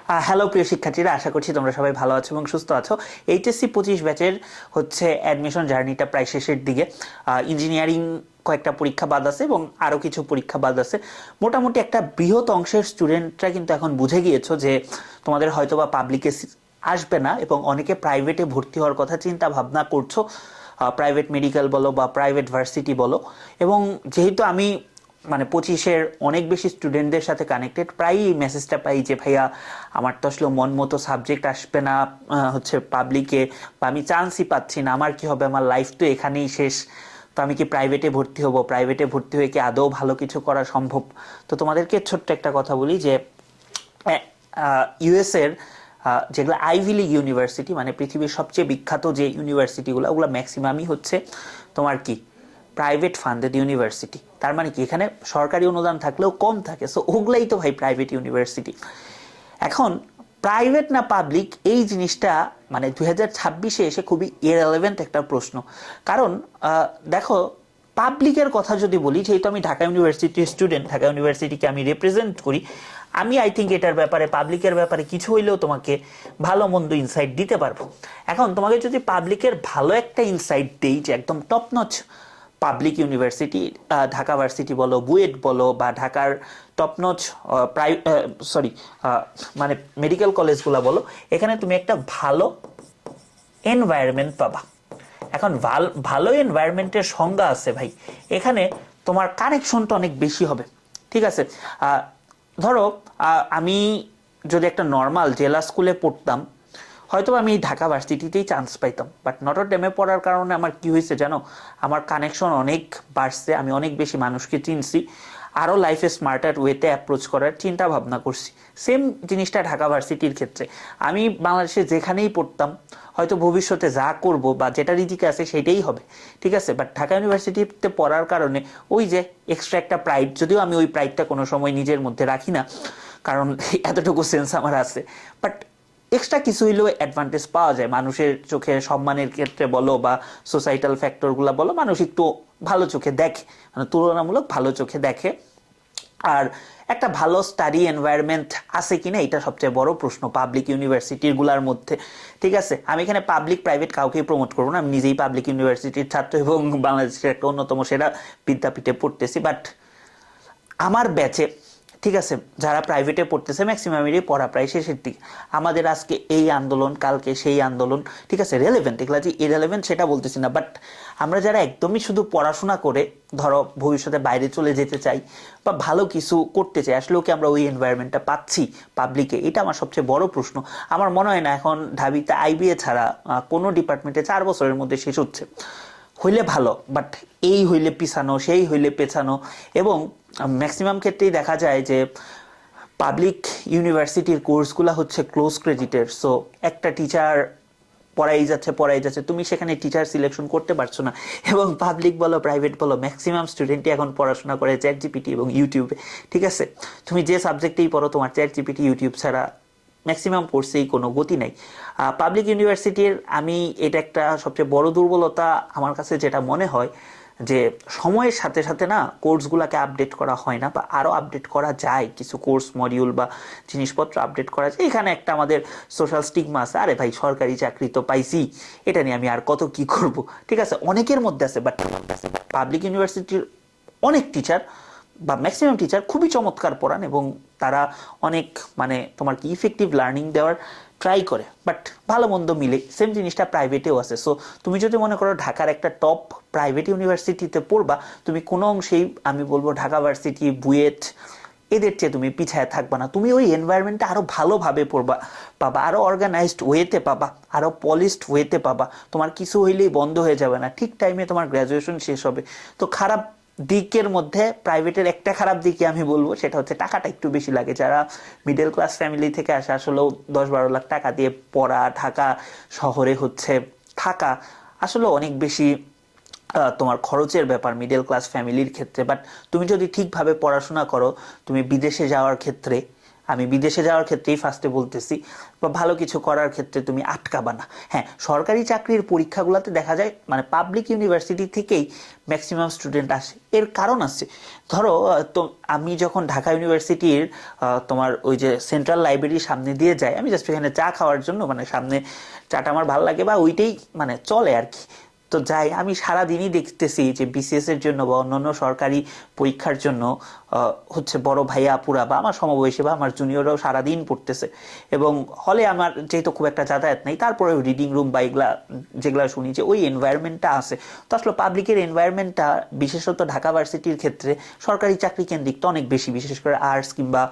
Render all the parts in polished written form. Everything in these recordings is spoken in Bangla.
হ্যালো প্রিয় শিক্ষার্থীরা, আশা করছি তোমরা সবাই ভালো আছো এবং সুস্থ আছো। এইচএসসি 25 ব্যাচের হচ্ছে অ্যাডমিশন জার্নিটা প্রায় শেষের দিকে। ইঞ্জিনিয়ারিং কয়েকটা পরীক্ষা বাদ আছে এবং আরও কিছু পরীক্ষা বাদ আছে। মোটামুটি একটা বৃহৎ অংশের স্টুডেন্টরা কিন্তু এখন বুঝে গিয়েছো যে তোমাদের হয়তোবা পাবলিকে আসবে না এবং অনেকে প্রাইভেটে ভর্তি হওয়ার কথা চিন্তা ভাবনা করছো, প্রাইভেট মেডিকেল বলো বা প্রাইভেট ভার্সিটি বলো। এবং যেহেতু আমি মানে 25-এর অনেক বেশি স্টুডেন্টদের সাথে কানেক্টেড, প্রায়ই এই মেসেজটা পাই যে ভাইয়া আমার তো আসলে মন মতো সাবজেক্ট আসবে না হচ্ছে পাবলিকে, বা আমি চান্সই পাচ্ছি না, আমার কি হবে, আমার লাইফ তো এখানেই শেষ, তো আমি কি প্রাইভেটে ভর্তি হব, প্রাইভেটে ভর্তি হয়ে কি আদৌ ভালো কিছু করা সম্ভব? তো তোমাদেরকে ছোট্ট একটা কথা বলি যে ইউএসের যেগুলো আইভি লিগ ইউনিভার্সিটি, মানে পৃথিবীর সবচেয়ে বিখ্যাত যে ইউনিভার্সিটিগুলো, ওগুলো ম্যাক্সিমামই হচ্ছে তোমার কি প্রাইভেট ফান্ডেড ইউনিভার্সিটি। তার মানে কি এখানে সরকারি অনুদান থাকলেও কম থাকে, সো ওগুলাই তো ভাই প্রাইভেট ইউনিভার্সিটি। এখন প্রাইভেট না পাবলিক এই জিনিসটা মানে 2026-এ এসে খুবই ইররেলেভেন্ট একটা প্রশ্ন। কারণ দেখো, পাবলিকের কথা যদি বলি, যেহেতু আমি ঢাকা ইউনিভার্সিটির স্টুডেন্ট, ঢাকা ইউনিভার্সিটিকে আমি রিপ্রেজেন্ট করি, আমি আই থিঙ্ক এটার ব্যাপারে, পাবলিকের ব্যাপারে কিছু হইলেও তোমাকে ভালো মন্দ ইনসাইট দিতে পারবো। এখন তোমাকে যদি পাবলিকের ভালো একটা ইনসাইট দেই যে একদম top notch public university, Dhaka varsity বলো, বুয়েট বলো, বা ঢাকার টপনচ সরি মানে মেডিকেল কলেজগুলো বলো, এখানে তুমি একটা ভালো এনভায়রনমেন্ট পাবা। এখন ভালো এনভায়রনমেন্টের সংজ্ঞা আছে ভাই, এখানে তোমার কানেকশনটা অনেক বেশি হবে। ঠিক আছে, ধরো আমি যদি একটা নর্মাল জেলা স্কুলে পড়তাম, হয়তো আমি ঢাকা ভার্সিটিতেই চান্স পাইতাম, বাট নটর ডেমে পড়ার কারণে আমার কি হয়েছে জানো, আমার কানেকশন অনেক বাড়ছে, আমি অনেক বেশি মানুষকে চিনছি, আরও লাইফে স্মার্টার ওয়েতে অ্যাপ্রোচ করার চিন্তা ভাবনা করছি। সেম জিনিসটা ঢাকা ভার্সিটির ক্ষেত্রে, আমি বাংলাদেশে যেখানেই পড়তাম হয়তো ভবিষ্যতে যা করব বা যেটা রিজিকে আছে সেটাই হবে। ঠিক আছে, বাট ঢাকা ইউনিভার্সিটিতে পড়ার কারণে ওই যে এক্সট্রা একটা প্রাইড, যদিও আমি ওই প্রাইডটা কোনো সময় নিজের মধ্যে রাখি না, কারণ এতটুকু সেন্স আমার আছে, বাট এক্সট্রা কিছু হইলেও অ্যাডভান্টেজ পাওয়া যায় মানুষের চোখে, সম্মানের ক্ষেত্রে বলো বা সোসাইটাল ফ্যাক্টরগুলো বলো, মানুষ একটু ভালো চোখে দেখে, মানে তুলনামূলক ভালো চোখে দেখে। আর একটা ভালো স্টাডি এনভায়রনমেন্ট আছে কিনা এটা সবচেয়ে বড় প্রশ্ন পাবলিক ইউনিভার্সিটির গুলার মধ্যে। ঠিক আছে, আমি এখানে পাবলিক প্রাইভেট কাউকেই প্রমোট করবো না, আমি নিজেই পাবলিক ইউনিভার্সিটির ছাত্র এবং বাংলাদেশের একটা অন্যতম সেরা বিদ্যাপীঠে পড়তেছি, বাট আমার ব্যাচে, ঠিক আছে, যারা প্রাইভেটে পড়তেছে ম্যাক্সিমামেরই পড়া প্রায় শেষের দিকে, আমাদের আজকে এই আন্দোলন, কালকে সেই আন্দোলন, ঠিক আছে, রেলেভেন্ট, এগুলা যে ইরেলেভেন্ট সেটা বলতেছি না, বাট আমরা যারা একদমই শুধু পড়াশোনা করে ধরো ভবিষ্যতে বাইরে চলে যেতে চাই বা ভালো কিছু করতে চাই, আসলেও কি আমরা ওই এনভায়রনমেন্টটা পাচ্ছি পাবলিকে? এটা আমার সবচেয়ে বড় প্রশ্ন। আমার মনে হয় না এখন ঢাবিতে আইবিএ ছাড়া কোনো ডিপার্টমেন্টে 4 বছরের মধ্যে শেষ হচ্ছে। হইলে ভালো, বাট এই হইলে পিছানো, সেই হইলে পেছানো। এবং ম্যাক্সিমাম ক্ষেত্রেই দেখা যায় যে পাবলিক ইউনিভার্সিটির কোর্সগুলো হচ্ছে ক্লোজ ক্রেডিটের, সো একটা টিচার পড়াই যাচ্ছে, তুমি সেখানে টিচার সিলেকশন করতে পারছো না। এবং পাবলিক বলো প্রাইভেট বলো, ম্যাক্সিমাম স্টুডেন্টই এখন পড়াশোনা করে চ্যাট জিপিটি এবং ইউটিউবে। ঠিক আছে, তুমি যে সাবজেক্টেই পড়ো, তোমার চ্যাট জিপিটি ইউটিউব ছাড়া ম্যাক্সিমাম কোর্সেই কোনো গতি নাই। পাবলিক ইউনিভার্সিটির আমি এটা একটা সবচেয়ে বড় দুর্বলতা আমার কাছে যেটা মনে হয়, যে সময়ের সাথে সাথে না কোর্সগুলোকে আপডেট করা হয় না, বা আরও আপডেট করা যায়, কিছু কোর্স মডিউল বা জিনিসপত্র আপডেট করা যায়। এখানে একটা আমাদের সোশ্যাল স্টিগমা আছে, আরে ভাই সরকারি চাকরি তো পাইছি, এটা নিয়ে আমি আর কত কি করব। ঠিক আছে, অনেকের মধ্যে আছে, বাট পাবলিক ইউনিভার্সিটির অনেক টিচার বা ম্যাক্সিমাম টিচার খুবই চমৎকার পড়ান এবং তারা অনেক মানে তোমার কি ইফেক্টিভ লার্নিং দেওয়ার ট্রাই করে, বাট ভালো মন্দ মিলে। সেম জিনিসটা প্রাইভেটেও আছে। সো তুমি যদি মনে করো ঢাকার একটা টপ প্রাইভেট ইউনিভার্সিটিতে পড়বা, তুমি কোনো অংশেই আমি বলবো ঢাকা ভার্সিটি, বুয়েট এদের চেয়ে তুমি পিছায় থাকবা না। তুমি ওই এনভায়রনমেন্টটা আরো ভালোভাবে পাবা, আরো অর্গানাইজড ওয়েতে পাবা, আরো পলিশড ওয়েতে পাবা। তোমার কিছু হইলেই বন্ধ হয়ে যাবে না, ঠিক টাইমে তোমার গ্র্যাজুয়েশন শেষ হবে। তো খারাপ দিকের মধ্যে প্রাইভেটের একটা খারাপ দিকে আমি বলবো, সেটা হচ্ছে টাকাটা একটু বেশি লাগে। যারা মিডল ক্লাস ফ্যামিলি থেকে আসে, আসলেও 10-12 লাখ টাকা দিয়ে পড়া, ঢাকা শহরে হচ্ছে থাকা আসলে অনেক বেশি তোমার খরচের ব্যাপার মিডল ক্লাস ফ্যামিলির ক্ষেত্রে। বাট তুমি যদি ঠিকভাবে পড়াশোনা করো, তুমি বিদেশে যাওয়ার ক্ষেত্রে আমি বিদেশে যাওয়ার ক্ষেত্রেই ফার্স্টে বলতেছি, বা ভালো কিছু করার ক্ষেত্রে তুমি আটকাবা না। হ্যাঁ, সরকারি চাকরির পরীক্ষাগুলোতে দেখা যায় মানে পাবলিক ইউনিভার্সিটি থেকেই ম্যাক্সিমাম স্টুডেন্ট আসে। এর কারণ আছে, ধরো তো আমি যখন ঢাকা ইউনিভার্সিটির তোমার ওই যে সেন্ট্রাল লাইব্রেরির সামনে দিয়ে যাই, আমি জাস্ট এখানে চা খাওয়ার জন্য, মানে সামনে চাটা আমার ভালো লাগে বা ওইটাই মানে চলে আর কি, তো যাই, আমি সারাদিনই দেখতেছি যে বিসিএস এর জন্য বা অন্যান্য সরকারি পরীক্ষার জন্য হচ্ছে বড় ভাইয়া আপুরা বা আমার সমবয়সী বা আমার জুনিয়ররাও সারাদিন পড়তেছে। এবং হলে আমার যেহেতু খুব একটা যাতায়াত নেই, তারপরে রিডিং রুম বা এগুলা যেগুলো শুনি যে ওই এনভায়রনমেন্টটা আছে। তো আসলে পাবলিকের এনভায়রনমেন্টটা বিশেষত ঢাকা ভার্সিটির ক্ষেত্রে সরকারি চাকরি কেন্দ্রিকটা অনেক বেশি, বিশেষ করে আর্টস কিংবা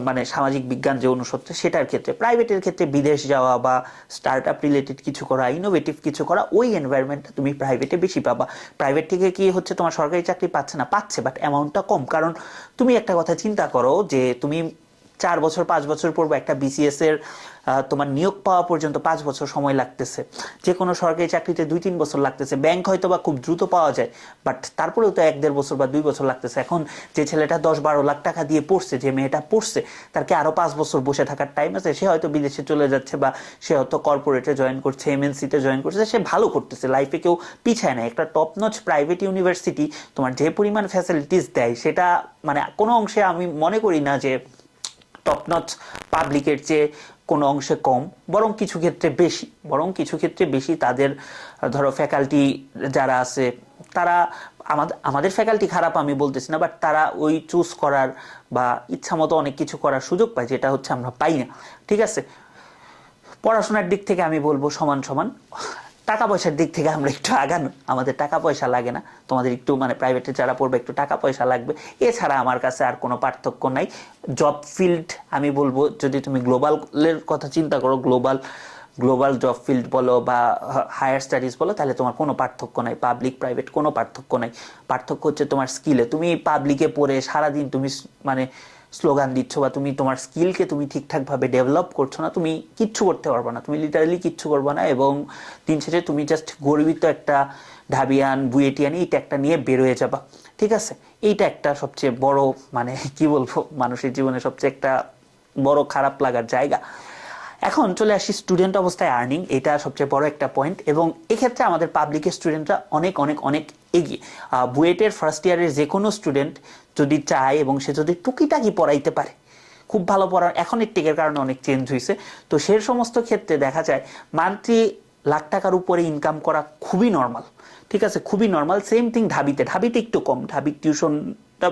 মানে সামাজিক বিজ্ঞান যে অনুষদটা সেটার ক্ষেত্রে। প্রাইভেটের ক্ষেত্রে বিদেশ যাওয়া বা স্টার্ট আপ রিলেটেড কিছু করা, ইনোভেটিভ কিছু করা, ওই এনভায়রনমেন্টটা তুমি প্রাইভেটে বেশি পাবা। প্রাইভেট থেকে কি হচ্ছে তোমার সরকারি চাকরি পাচ্ছে না, পাচ্ছে, বাট অ্যামাউন্টটা কম। কারণ তুমি একটা কথা চিন্তা করো যে তুমি 4 বছর 5 বছর পর একটা বিসিএস এর তোমার নিয়োগ পাওয়া পর্যন্ত 5 বছর সময় লাগতেছে, যে কোনো সরকারি চাকরিতে 2-3 বছর লাগতেছে। ব্যাংক হয়তো বা খুব দ্রুত পাওয়া যায়, বাট তারপরেও তো 1-1.5 বছর বা 2 বছর লাগতেছে। এখন যে ছেলেটা 10-12 লাখ টাকা দিয়ে পড়ছে, যে মেয়েটা পড়ছে, তার কি আরো 5 বছর বসে থাকার টাইম আছে? সে হয়তো বিদেশে চলে যাচ্ছে বা সে হয়তো কর্পোরেটে জয়েন করছে, এমএনসিতে জয়েন করছে, সে ভালো করতেছে, লাইফে কেউ পিছায় না। একটা টপ নচ প্রাইভেট ইউনিভার্সিটি তোমার যে পরিমাণ ফ্যাসিলিটিস দেয়, সেটা মানে কোনো অংশে আমি মনে করি না যে টপ নচ পাবলিকের চেয়ে কোনো অংশে কম, বরং কিছু ক্ষেত্রে বেশি, তাদের ধরো ফ্যাকাল্টি যারা আছে তারা, আমাদের ফ্যাকাল্টি খারাপ আমি বলতেছি না, বাট তারা ওই চুজ করার বা ইচ্ছা মতো অনেক কিছু করার সুযোগ পায়, যেটা হচ্ছে আমরা পাই না। ঠিক আছে, পড়াশোনার দিক থেকে আমি বলবো সমান সমান। টাকা পয়সার দিক থেকে আমরা একটু আগানো, আমাদের টাকা পয়সা লাগে না, তোমাদের একটু মানে প্রাইভেটে যারা পড়বে একটু টাকা পয়সা লাগবে, এছাড়া আমার কাছে আর কোনো পার্থক্য নাই। জব ফিল্ড আমি বলবো, যদি তুমি গ্লোবালের কথা চিন্তা করো, গ্লোবাল জব ফিল্ড বলো বা হায়ার স্টাডিজ বলো, তাহলে তোমার কোনো পার্থক্য নাই, পাবলিক প্রাইভেট কোনো পার্থক্য নাই। পার্থক্য হচ্ছে তোমার স্কিলে। তুমি পাবলিকে পড়ে সারাদিন তুমি মানে স্লোগান দিচ্ছ বা তুমি তোমার স্কিলকে তুমি ঠিকঠাকভাবে ডেভেলপ করছো না, তুমি কিচ্ছু করতে পারবে না, তুমি লিটারালি কিচ্ছু করবে না। এবং দিন শেষে তুমি জাস্ট গর্বিত একটা ঢাবিয়ান বুয়েটিয়ান এই ট্যাগটা নিয়ে বেরোয় যাবা। ঠিক আছে, এইটা একটা সবচেয়ে বড় মানে কি বলবো, মানুষের জীবনে সবচেয়ে একটা বড় খারাপ লাগার জায়গা। এখন চলে আসি স্টুডেন্ট অবস্থায় আর্নিং, এটা সবচেয়ে বড় একটা পয়েন্ট। এবং এক্ষেত্রে আমাদের পাবলিকের স্টুডেন্টরা অনেক অনেক অনেক এগিয়ে। বুয়েটের ফার্স্ট ইয়ারের যে কোনো স্টুডেন্ট যদি চায় এবং সে যদি টুকিটাকি পড়াইতে পারে, খুব ভালো পড়া, এখন এর টেকের কারণে অনেক চেঞ্জ হয়েছে, তো সে সমস্ত ক্ষেত্রে দেখা যায় মান্থলি লাখ টাকার উপরে ইনকাম করা খুবই নর্মাল। ঠিক আছে, খুবই নর্মাল। সেম থিং ঢাবিতে একটু কম, ঢাবির টিউশন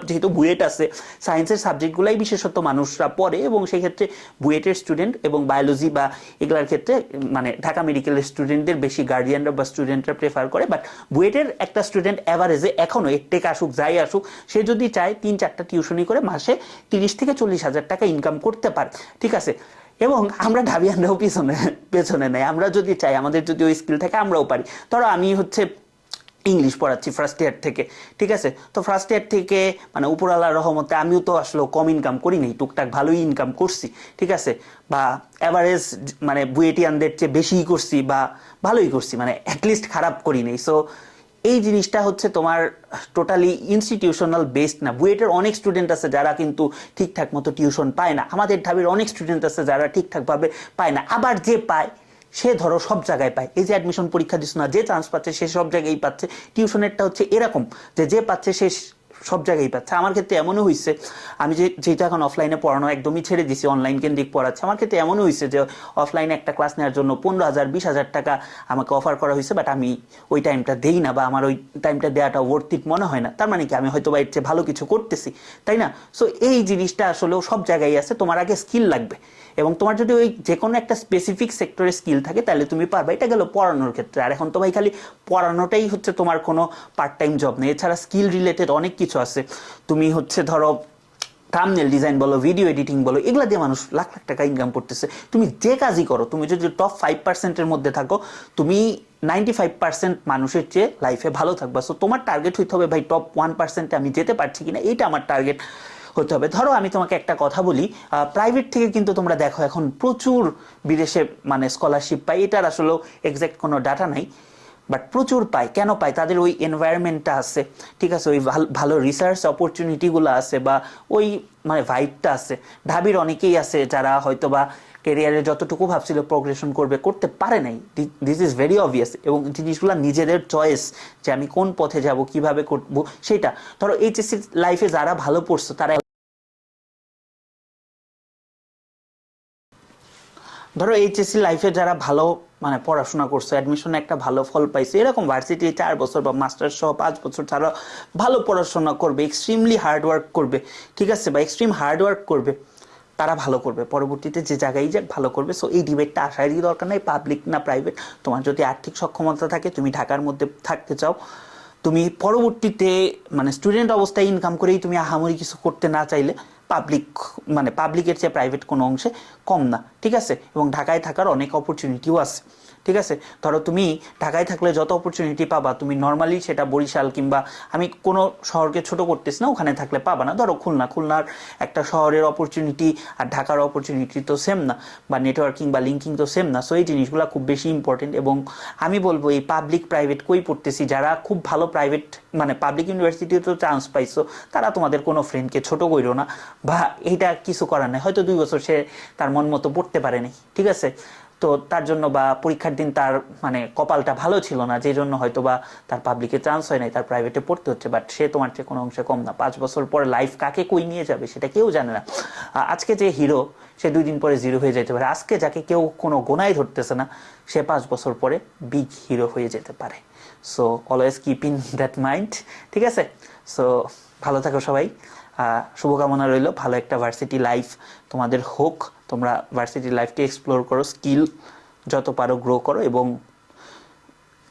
যেহেতু বুয়েট আছে, সায়েন্সের সাবজেক্টগুলাই বিশেষত মানুষরা পড়ে, এবং সেই ক্ষেত্রে বুয়েটের স্টুডেন্ট এবং বায়োলজি বা এগুলার ক্ষেত্রে মানে ঢাকা মেডিকেলের স্টুডেন্টদের বেশি গার্ডিয়ানরা বা স্টুডেন্টরা প্রেফার করে। বাট বুয়েটের একটা স্টুডেন্ট অ্যাভারেজে এখনও টেক আসুক যাই আসুক, সে যদি চায় 3-4টা টিউশনি করে মাসে 30,000-40,000 টাকা ইনকাম করতে পারে। ঠিক আছে, এবং আমরা ঢাবিয়ানরাও পেছনে নেই, আমরা যদি চাই, আমাদের যদি ওই স্কিল থাকে আমরাও পারি। ধরো আমি হচ্ছে ইংলিশ পড়াচ্ছি ফার্স্ট ইয়ার থেকে, ঠিক আছে, তো ফার্স্ট ইয়ার থেকে মানে উপরওয়ালার রহমতে আমিও তো আসলে কম ইনকাম করি নাই, টুকটাক ভালোই ইনকাম করছি। ঠিক আছে, বা অ্যাভারেজ মানে বুয়েটিয়ানদের চেয়ে বেশিই করছি বা ভালোই করছি, মানে অ্যাটলিস্ট খারাপ করি নাই। সো এই জিনিসটা হচ্ছে তোমার টোটালি ইনস্টিটিউশনাল বেসড না। বুয়েটের অনেক স্টুডেন্ট আছে যারা কিন্তু ঠিকঠাক মতো টিউশন পায় না, আমাদের ঢাবির অনেক স্টুডেন্ট আছে যারা ঠিকঠাকভাবে পায় না, আবার যে পায় সে ধরো সব জায়গায় পায়। এই যে অ্যাডমিশন পরীক্ষা দিচ্ছে না, যে চান্স পাচ্ছে সে সব জায়গায় পাচ্ছে। টিউশনেরটা হচ্ছে এরকম যে পাচ্ছে সে সব জায়গায় পাচ্ছে। আমার ক্ষেত্রে এমনও হয়েছে, আমি যেটা এখন অফলাইনে পড়ানো একদমই ছেড়ে দিছি, অনলাইন কেন্দ্রিক পড়াচ্ছে, আমার ক্ষেত্রে এমনও হয়েছে যে অফলাইনে একটা ক্লাস নেওয়ার জন্য 15,000-20,000 টাকা আমাকে অফার করা হয়েছে, বাট আমি ওই টাইমটা দেই না বা আমার ওই টাইমটা দেওয়াটা ওয়ার্থ ইট মনে হয় না। তার মানে কি আমি হয়তো বা এর চেয়ে ভালো কিছু করতেছি, তাই না? সো এই জিনিসটা আসলেও সব জায়গায় আছে, তোমার আগে স্কিল লাগবে, এবং তোমার যদি ওই যে কোনো একটা স্পেসিফিক সেক্টরে স্কিল থাকে তাহলে তুমি পারবে। এটা গেল পড়ানোর ক্ষেত্রে। আর এখন তো ভাই খালি পড়ানোটাই হচ্ছে তোমার কোনো পার্ট টাইম জব নেই, এছাড়া স্কিল রিলেটেড অনেক কিছু আছে। তুমি হচ্ছে ধরো থাম্বনেল ডিজাইন বলো, ভিডিও এডিটিং বলো, এগুলা দিয়ে মানুষ লাখ লাখ টাকা ইনকাম করতেছে। তুমি যে কাজই করো, তুমি যদি টপ 5%-এর মধ্যে থাকো, তুমি 95% মানুষের চেয়ে লাইফে ভালো থাকবা। সো তোমার টার্গেট হইতে হবে ভাই টপ 1%-এ আমি যেতে পারছি কিনা, এইটা আমার টার্গেট হতে হবে। ধরো আমি তোমাকে একটা কথা বলি, প্রাইভেট থেকে কিন্তু তোমরা দেখো এখন প্রচুর বিদেশে মানে স্কলারশিপ পাই, এটার আসলে এক্সাক্ট কোনো ডাটা নাই, বাট প্রচুর পায়। কেন পায়? তাদের ওই এনভায়রনমেন্টটা আছে, ঠিক আছে, ওই ভালো রিসার্চ অপরচুনিটিগুলো আছে, বা ওই মানে ভাইবটা আছে। ঢাবির অনেকেই আছে যারা হয়তো বা ক্যারিয়ারে যতটুকু ভাবছিল প্রোগ্রেশন করবে, করতে পারে নাই। This is very obvious. এবং জিনিসগুলো নিজেদের চয়েস, যে আমি কোন পথে যাব, কিভাবে করবো সেটা। ধরো এইচএসসি লাইফে যারা ভালো পড়ছো তারা, ধরো এইচএসসি লাইফে যারা ভালো মানে পড়াশোনা করছে, অ্যাডমিশনে একটা ভালো ফল পাইছে, এরকম ভার্সিটি 4 বছর বা মাস্টার সহ 5 বছর তারা ভালো পড়াশোনা করবে, এক্সট্রিমলি হার্ড ওয়ার্ক করবে, ঠিক আছে, বা এক্সট্রিম হার্ড ওয়ার্ক করবে, তারা ভালো করবে পরবর্তীতে যে জায়গায় যাক ভালো করবে। সো এই ডিবেটটা আসারই দরকার নেই, পাবলিক না প্রাইভেট। তোমার যদি আর্থিক সক্ষমতা থাকে, তুমি ঢাকার মধ্যে থাকতে চাও, তুমি পরবর্তীতে মানে স্টুডেন্ট অবস্থায় ইনকাম করেই তুমি আহামরি কিছু করতে না চাইলে, পাবলিক মানে পাবলিকের চেয়ে প্রাইভেট কোনো অংশে কম না, ঠিক আছে। এবং ঢাকায় থাকার অনেক অপরচুনিটিও আছে, ঠিক আছে। ধরো তুমি ঢাকায় থাকলে যত অপরচুনিটি পাবা, তুমি নর্মালি সেটা বরিশাল কিংবা, আমি কোনো শহরকে ছোট করতেছি না, ওখানে থাকলে পাবা না। ধরো খুলনার একটা শহরের অপরচুনিটি আর ঢাকার অপরচুনিটি তো সেম না, বা নেটওয়ার্কিং বা লিঙ্কিং তো সেম না। সো এই জিনিসগুলো খুব বেশি ইম্পর্টেন্ট। এবং আমি বলবো এই পাবলিক প্রাইভেট কই পড়তেছি, যারা খুব ভালো প্রাইভেট মানে পাবলিক ইউনিভার্সিটিতে চান্স পাইছো, তারা তোমাদের কোনো ফ্রেন্ডকে ছোট কইরো না, বা এইটা কিছু করার নেই। হয়তো 2 বছর সে তার মন মতো পড়তে পারেনি, ঠিক আছে, তো তার জন্য, বা পরীক্ষার দিন তার মানে কপালটা ভালো ছিল না, যে জন্য হয়তো বা তার পাবলিকে চান্স হয় নাই, তার প্রাইভেটে পড়তে হচ্ছে। বাট সে তোমার চেয়ে কোনো অংশে কম না। 5 বছর পরে লাইফ কাকে কই নিয়ে যাবে সেটা কেউ জানে না। আজকে যে হিরো, সে 2 দিন পরে জিরো হয়ে যেতে পারে। আজকে যাকে কেউ কোনো গোনাই ধরতেছে না, সে 5 বছর পরে বিগ হিরো হয়ে যেতে পারে। So always keep in that mind, ঠিক আছে। সো ভালো থাকো সবাই। শুভকামনা রইল, ভালো একটা ভার্সিটি লাইফ তোমাদের হোক। তোমরা ভার্সিটি লাইফকে এক্সপ্লোর করো, স্কিল যত পারো গ্রো করো, এবং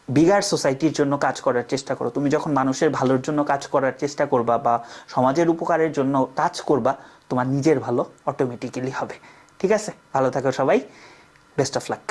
বিগার সোসাইটির জন্য কাজ করার চেষ্টা করো। তুমি যখন মানুষের ভালোর জন্য কাজ করার চেষ্টা করবা, বা সমাজের উপকারের জন্য কাজ করবা, তোমার নিজের ভালো অটোমেটিক্যালি হবে, ঠিক আছে। ভালো থাকো সবাই, বেস্ট অফ লাক।